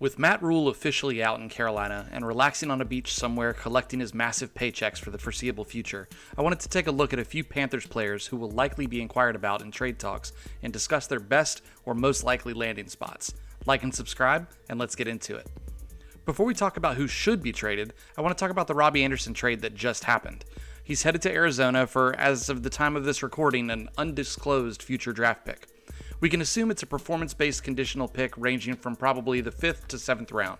With Matt Rule officially out in Carolina and relaxing on a beach somewhere collecting his massive paychecks for the foreseeable future, I wanted to take a look at a few Panthers players who will likely be inquired about in trade talks and discuss their best or most likely landing spots. Like and subscribe, and let's get into it. Before we talk about who should be traded, I want to talk about the Robbie Anderson trade that just happened. He's headed to Arizona for, as of the time of this recording, an undisclosed future draft pick. We can assume it's a performance-based conditional pick ranging from probably the 5th to 7th round.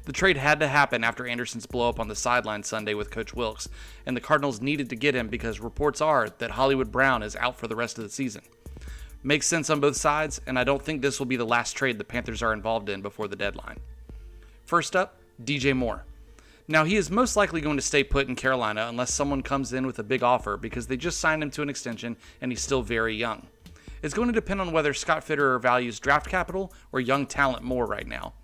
The trade had to happen after Anderson's blow up on the sideline Sunday with Coach Wilks, and the Cardinals needed to get him because reports are that Hollywood Brown is out for the rest of the season. Makes sense on both sides, and I don't think this will be the last trade the Panthers are involved in before the deadline. First up, DJ Moore. Now, he is most likely going to stay put in Carolina unless someone comes in with a big offer because they just signed him to an extension and he's still very young. It's going to depend on whether Scott Fitterer values draft capital or young talent more right now.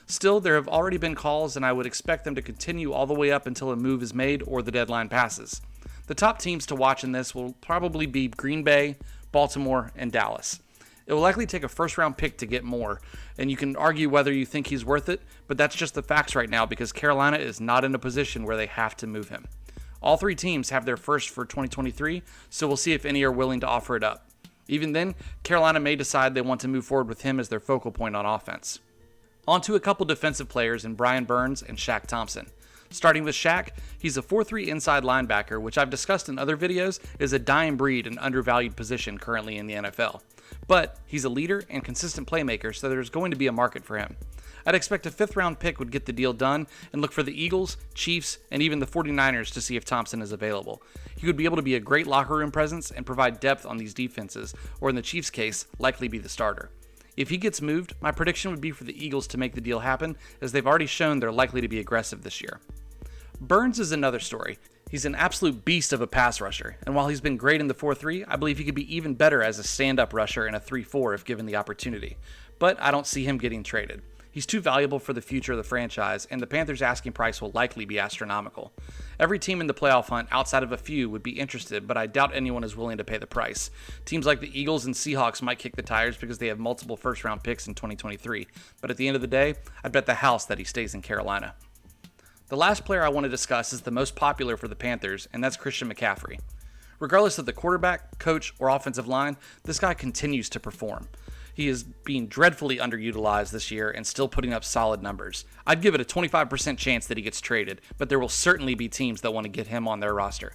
Still, there have already been calls, and I would expect them to continue all the way up until a move is made or the deadline passes. The top teams to watch in this will probably be Green Bay, Baltimore, and Dallas. It will likely take a first-round pick to get Moore, and you can argue whether you think he's worth it, but that's just the facts right now because Carolina is not in a position where they have to move him. All three teams have their first for 2023, so we'll see if any are willing to offer it up. Even then, Carolina may decide they want to move forward with him as their focal point on offense. On to a couple defensive players in Brian Burns and Shaq Thompson. Starting with Shaq, he's a 4-3 inside linebacker, which I've discussed in other videos is a dying breed and undervalued position currently in the NFL. But he's a leader and consistent playmaker, so there's going to be a market for him. I'd expect a 5th round pick would get the deal done and look for the Eagles, Chiefs, and even the 49ers to see if Thompson is available. He would be able to be a great locker room presence and provide depth on these defenses, or in the Chiefs' case, likely be the starter. If he gets moved, my prediction would be for the Eagles to make the deal happen, as they've already shown they're likely to be aggressive this year. Burns is another story. He's an absolute beast of a pass rusher, and while he's been great in the 4-3, I believe he could be even better as a stand-up rusher in a 3-4 if given the opportunity. But I don't see him getting traded. He's too valuable for the future of the franchise, and the Panthers' asking price will likely be astronomical. Every team in the playoff hunt outside of a few would be interested, but I doubt anyone is willing to pay the price. Teams like the Eagles and Seahawks might kick the tires because they have multiple first-round picks in 2023, but at the end of the day, I'd bet the house that he stays in Carolina. The last player I want to discuss is the most popular for the Panthers, and that's Christian McCaffrey. Regardless of the quarterback, coach, or offensive line, this guy continues to perform. He is being dreadfully underutilized this year and still putting up solid numbers. I'd give it a 25% chance that he gets traded, but there will certainly be teams that want to get him on their roster.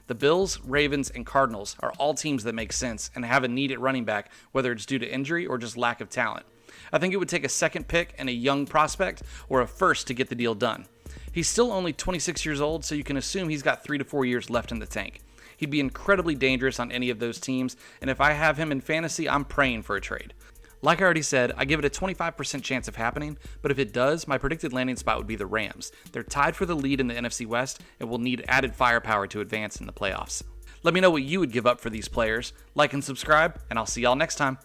The Bills, Ravens, and Cardinals are all teams that make sense and have a need at running back, whether it's due to injury or just lack of talent. I think it would take a second pick and a young prospect or a first to get the deal done. He's still only 26 years old, so you can assume he's got 3 to 4 years left in the tank. He'd be incredibly dangerous on any of those teams, and if I have him in fantasy, I'm praying for a trade. Like I already said, I give it a 25% chance of happening, but if it does, my predicted landing spot would be the Rams. They're tied for the lead in the NFC West and will need added firepower to advance in the playoffs. Let me know what you would give up for these players. Like and subscribe, and I'll see y'all next time.